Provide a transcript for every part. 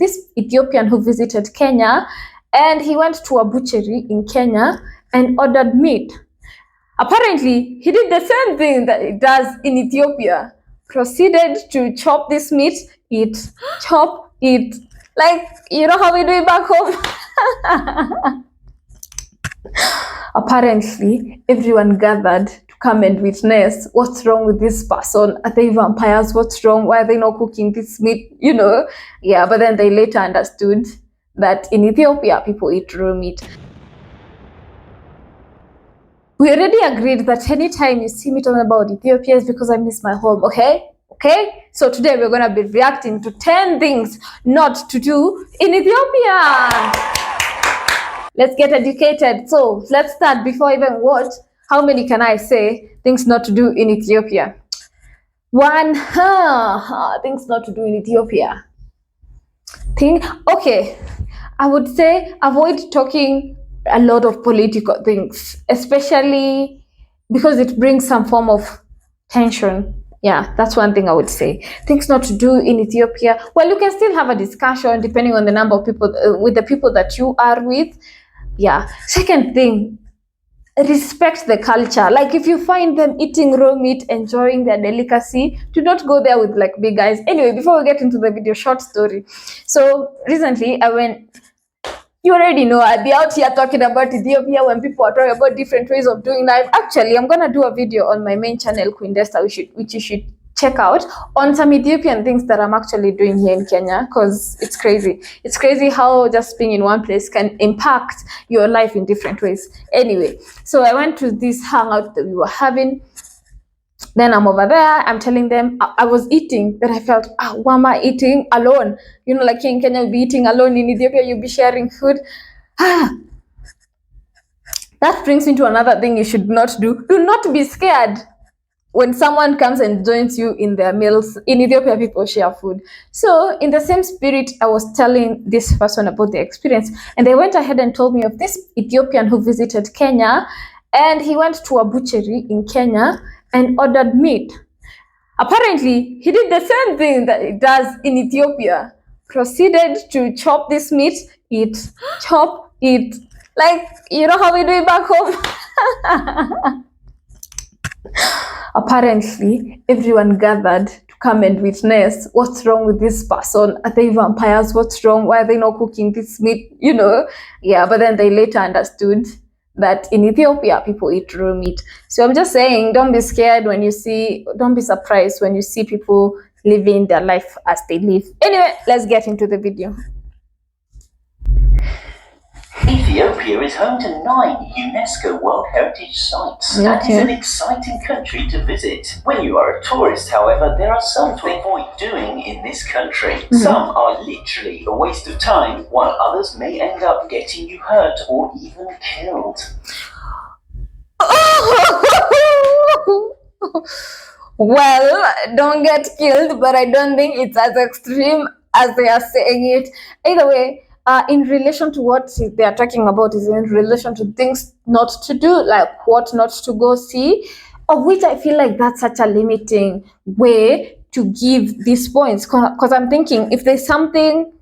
this Ethiopian who visited Kenya, and he went to a butchery in Kenya and ordered meat. Apparently, he did the same thing that it does in Ethiopia. Proceeded to chop this meat, eat, chop, eat. Like, you know how we do it back home? Apparently, everyone gathered to come and witness what's wrong with this person. Are they vampires? What's wrong? Why are they not cooking this meat? You know? Yeah, but then they later understood that in Ethiopia, people eat raw meat. We already agreed that anytime you see me talking about Ethiopia is because I miss my home, okay? Okay? So today we're going to be reacting to 10 things not to do in Ethiopia. Let's get educated. So let's start before I even watch. How many can I say things not to do in Ethiopia? One, things not to do in Ethiopia. Okay, I would say avoid talking a lot of political things, especially because it brings some form of tension. Yeah, that's one thing I would say. Things not to do in Ethiopia. Well, you can still have a discussion depending on the number of people, with the people that you are with. Yeah. Second thing, respect the culture. Like if you find them eating raw meat, enjoying their delicacy, do not go there with like big eyes. Anyway, before we get into the video, short story. So recently I went, you already know, I'd be out here talking about Ethiopia when people are talking about different ways of doing life. Actually, I'm gonna do a video on my main channel, Queen Desta, which you should check out, on some Ethiopian things that I'm actually doing here in Kenya, because it's crazy. It's crazy how just being in one place can impact your life in different ways. Anyway, so I went to this hangout that we were having. Then I'm over there, I'm telling them I was eating, then I felt, why am I eating alone? You know, like in Kenya, you'll be eating alone. In Ethiopia, you'll be sharing food. That brings me to another thing you should not do. Do not be scared when someone comes and joins you in their meals. In Ethiopia, people share food. So in the same spirit, I was telling this person about the experience, and they went ahead and told me of this Ethiopian who visited Kenya, and he went to a butchery in Kenya and ordered meat. Apparently, he did the same thing that it does in Ethiopia. Proceeded to chop this meat, eat, chop, eat. Like, you know how we do it back home? Apparently, everyone gathered to come and witness what's wrong with this person. Are they vampires? What's wrong? Why are they not cooking this meat? You know? Yeah, but then they later understood that in Ethiopia, people eat raw meat. So I'm just saying, don't be scared when you see, don't be surprised when you see people living their life as they live. Anyway, let's get into the video. Ethiopia is home to 9 UNESCO World Heritage Sites and is an exciting country to visit. When you are a tourist, however, there are some to avoid doing in this country. Some are literally a waste of time, while others may end up getting you hurt or even killed. Well, don't get killed, but I don't think it's as extreme as they are saying it. Either way, in relation to what they are talking about is in relation to things not to do, like what not to go see, of which I feel like that's such a limiting way to give these points. Because I'm thinking, if there's something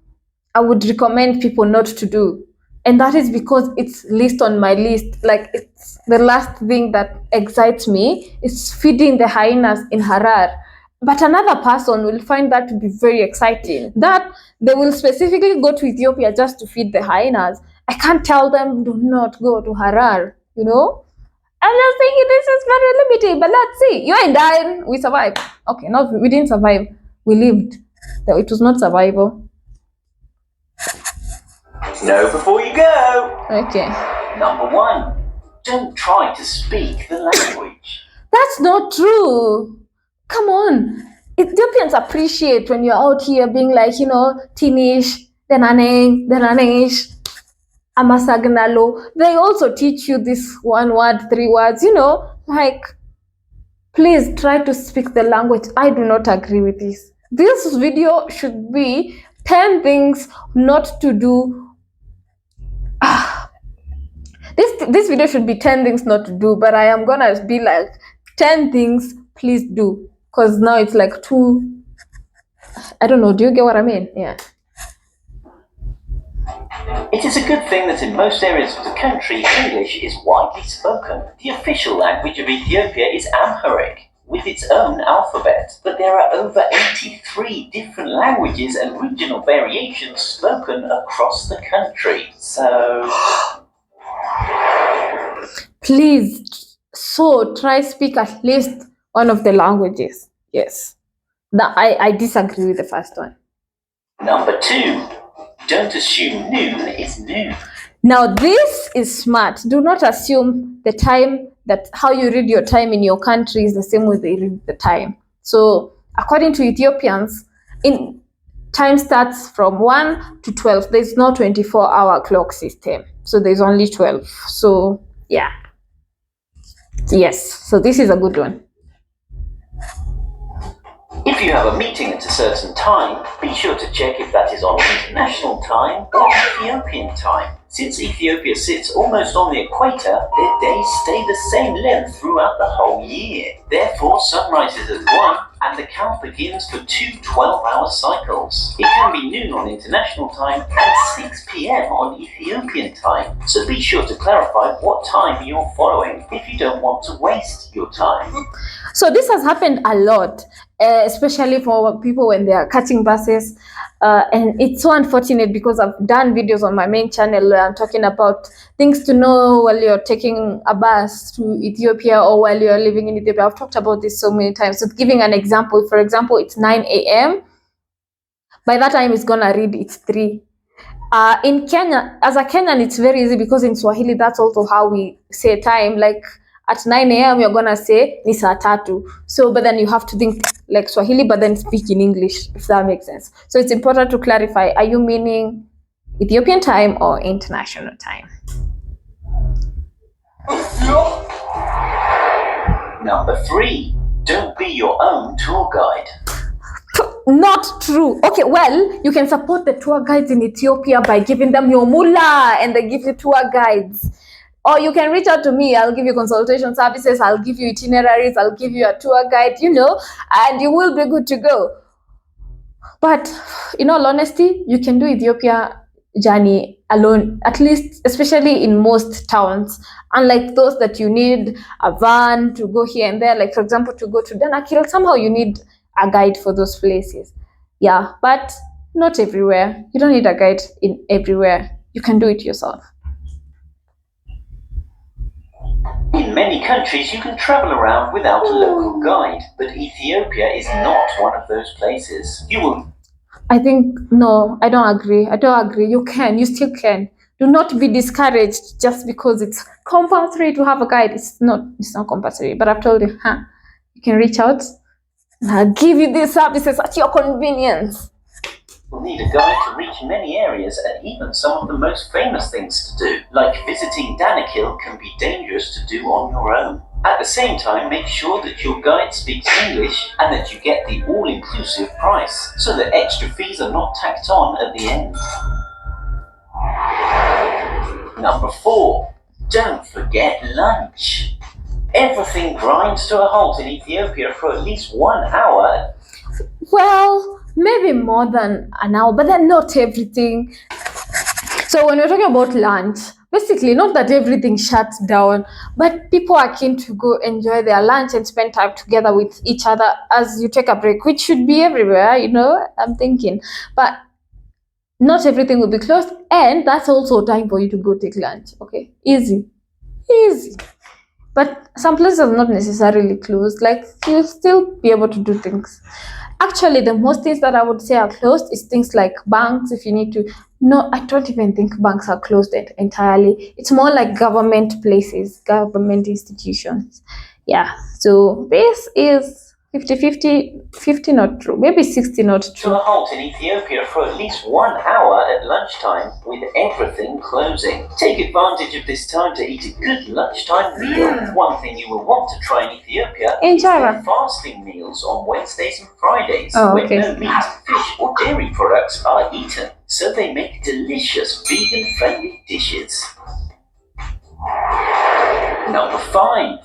I would recommend people not to do, and that is because it's least on my list, like it's the last thing that excites me, is feeding the hyenas in Harar. But another person will find that to be very exciting, that they will specifically go to Ethiopia just to feed the hyenas. I can't tell them do not go to Harar, you know? I'm just thinking this is very limiting, but let's see. You ain't dying, we survived. Okay, no, we didn't survive, we lived. It was not survival. Know before you go. Okay. Number 1, don't try to speak the language. That's not true. Come on. Ethiopians appreciate when you're out here being like, you know, Tinish, Denanish, Amasagnalo. They also teach you this 1 word, 3 words, you know, like, please try to speak the language. I do not agree with this. This video should be 10 things not to do. This video should be 10 things not to do, but I am gonna be like 10 things please do, because now it's like too, I don't know, do you get what I mean? Yeah. It is a good thing that in most areas of the country, English is widely spoken. The official language of Ethiopia is Amharic, with its own alphabet, but there are over 83 different languages and regional variations spoken across the country. So, Please, so try speak at least one of the languages. Yes. I disagree with the first one. number 2, don't assume noon is noon. Now this is smart. Do not assume the time that how you read your time in your country is the same way they read the time. So according to Ethiopians, in time starts from 1 to 12. There's no 24-hour clock system. So there's only 12. So yeah. Yes. So this is a good one. If you have a meeting at a certain time, be sure to check if that is on international time or Ethiopian time. Since Ethiopia sits almost on the equator, their days stay the same length throughout the whole year. Therefore, sunrise is at 1 and the count begins for 2 12-hour cycles. It can be noon on international time and 6 p.m. on Ethiopian time. So be sure to clarify what time you're following if you don't want to waste your time. So this has happened a lot, especially for people when they are catching buses. And it's so unfortunate because I've done videos on my main channel where I'm talking about things to know while you're taking a bus to Ethiopia or while you're living in Ethiopia. I've talked about this so many times. So giving an example, for example, it's 9 a.m. By that time, it's going to read it's 3. In Kenya, as a Kenyan, it's very easy because in Swahili, that's also how we say time. Like at 9 a.m., you're going to say ni saa tatu. So, but then you have to think like Swahili, but then speak in English, if that makes sense. So it's important to clarify, are you meaning Ethiopian time or international time? Number 3, don't be your own tour guide. Not true. Okay, well, you can support the tour guides in Ethiopia by giving them your mullah and they give you tour guides. Or you can reach out to me. I'll give you consultation services. I'll give you itineraries. I'll give you a tour guide, and you will be good to go. But in all honesty, you can do Ethiopia journey alone, at least, especially in most towns. Unlike those that you need a van to go here and there, like for example, to go to Danakil, somehow you need a guide for those places. Yeah, but not everywhere. You don't need a guide in everywhere. You can do it yourself. In many countries, you can travel around without a local guide, but Ethiopia is not one of those places. I think, no, I don't agree. You still can. Do not be discouraged just because it's compulsory to have a guide. It's not compulsory, but I've told you, you can reach out and I'll give you these services at your convenience. You'll need a guide to reach many areas and even some of the most famous things to do, like visiting Danakil can be dangerous to do on your own. At the same time, make sure that your guide speaks English and that you get the all-inclusive price, so that extra fees are not tacked on at the end. Number 4, don't forget lunch. Everything grinds to a halt in Ethiopia for at least 1 hour. Well, maybe more than an hour, but then not everything. So when we're talking about lunch, basically not that everything shuts down, but people are keen to go enjoy their lunch and spend time together with each other as you take a break, which should be everywhere, I'm thinking. But not everything will be closed, and that's also time for you to go take lunch. Okay, easy. But some places are not necessarily closed. Like, you'll still be able to do things. Actually, the most things that I would say are closed is things like banks, if you need to. No, I don't even think banks are closed entirely. It's more like government places, government institutions. Yeah, so this is 50 not true. Maybe 60 not To true. a halt in Ethiopia for at least 1 hour at lunchtime with everything closing. Take advantage of this time to eat a good lunchtime meal. One thing you will want to try in Ethiopia is their fasting meals on Wednesdays and Fridays, when no meat, fish or dairy products are eaten. So they make delicious vegan-friendly dishes. Number 5.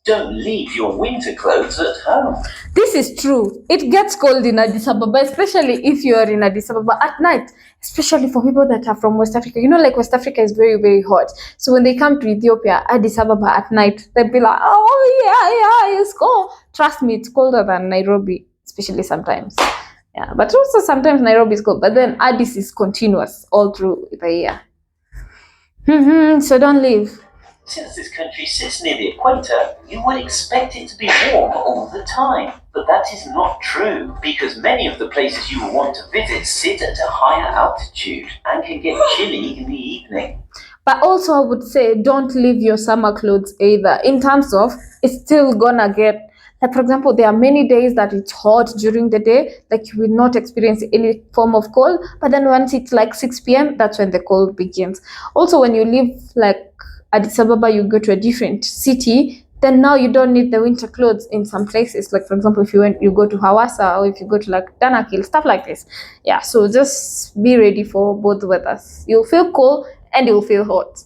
Don't leave your winter clothes at home. This is true. It gets cold in Addis Ababa, especially if you are in Addis Ababa at night, especially for people that are from West Africa. You know, like West Africa is very, very hot. So when they come to Ethiopia, Addis Ababa at night, they'll be like, oh, yeah, it's cold. Trust me, it's colder than Nairobi, especially sometimes. Yeah, but also sometimes Nairobi is cold. But then Addis is continuous all through the year. So don't leave. Since this country sits near the equator, you would expect it to be warm all the time. But that is not true, because many of the places you will want to visit sit at a higher altitude and can get chilly in the evening. But also I would say don't leave your summer clothes either, in terms of it's still gonna get, like for example, there are many days that it's hot during the day, like you will not experience any form of cold, but then once it's like 6 p.m., that's when the cold begins. Also, when you live like Addis Ababa, you go to a different city, then now you don't need the winter clothes in some places. Like for example, if you go to Hawassa, or if you go to like Danakil, stuff like this. Yeah, so just be ready for both weathers. You'll feel cold and you'll feel hot.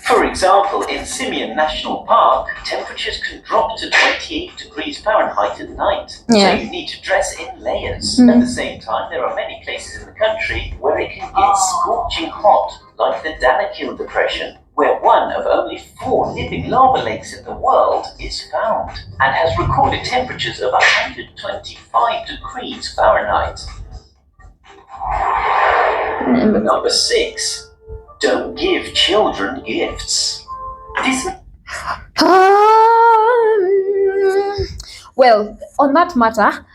For example, in Simeon National Park, temperatures can drop to 28 degrees Fahrenheit at night. Yeah. So you need to dress in layers. At the same time, there are many places in the country where it can get scorching hot, like the Danakil Depression, where one of only 4 living lava lakes in the world is found, and has recorded temperatures of 125 degrees Fahrenheit. Number 6. Don't give children gifts. Well, on that matter,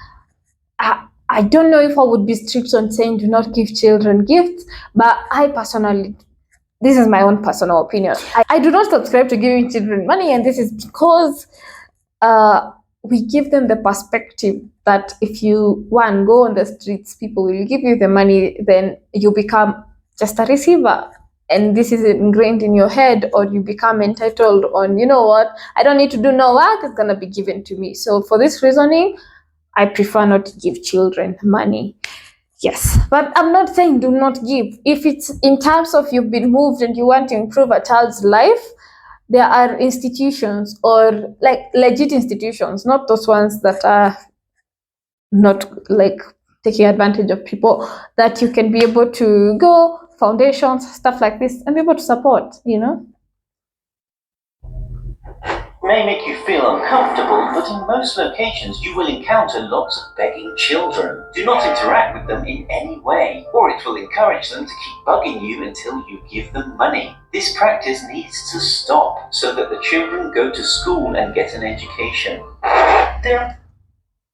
I don't know if I would be strict on saying do not give children gifts, but I personally, this is my own personal opinion. I do not subscribe to giving children money, and this is because we give them the perspective that if you, one, go on the streets, people will give you the money, then you become just a receiver. And this is ingrained in your head, or you become entitled on, you know what, I don't need to do no work, it's going to be given to me. So for this reasoning, I prefer not to give children money. Yes, but I'm not saying do not give. If it's in terms of you've been moved and you want to improve a child's life, there are institutions, or like legit institutions, not those ones that are not like taking advantage of people, that you can be able to go, foundations, stuff like this, and be able to support, you know. May make you feel uncomfortable, but in most locations you will encounter lots of begging children. Do not interact with them in any way, or it will encourage them to keep bugging you until you give them money. This practice needs to stop so that the children go to school and get an education.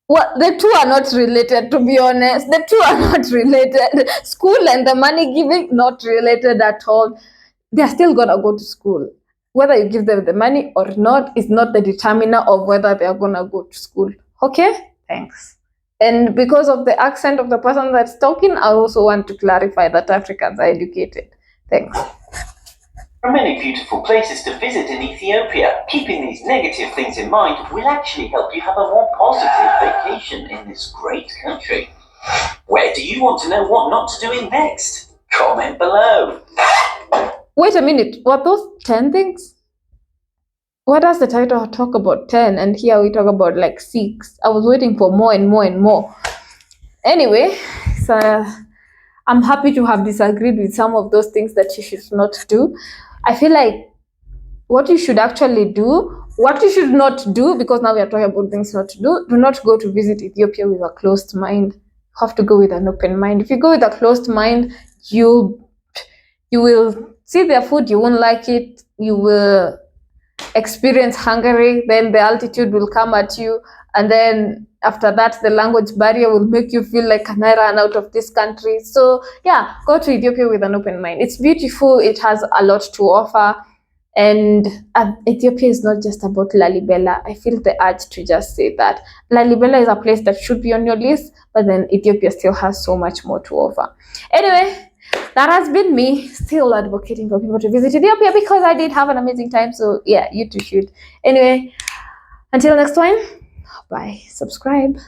Well, the two are not related, to be honest. The two are not related. School and the money giving, not related at all. They're still gonna go to school. Whether you give them the money or not is not the determiner of whether they're gonna go to school. Okay? Thanks. And because of the accent of the person that's talking, I also want to clarify that Africans are educated. Thanks. There are many beautiful places to visit in Ethiopia. Keeping these negative things in mind will actually help you have a more positive vacation in this great country. Where do you want to know what not to do in next? Comment below. Wait a minute, were those 10 things? What does the title talk about 10? And here we talk about like 6. I was waiting for more and more and more. Anyway, so I'm happy to have disagreed with some of those things that you should not do. I feel like what you should actually do, what you should not do, because now we are talking about things not to do not go to visit Ethiopia with a closed mind. You have to go with an open mind. If you go with a closed mind, you will see their food, you won't like it, you will experience Hungary, then the altitude will come at you, and then after that the language barrier will make you feel like can I run out of this country. So yeah, go to Ethiopia with an open mind. It's beautiful, it has a lot to offer, and Ethiopia is not just about Lalibela. I feel the urge to just say that Lalibela is a place that should be on your list, but then Ethiopia still has so much more to offer. Anyway, that has been me still advocating for people to visit Ethiopia because I did have an amazing time. So yeah, you too should. Anyway, until next time, bye. Subscribe.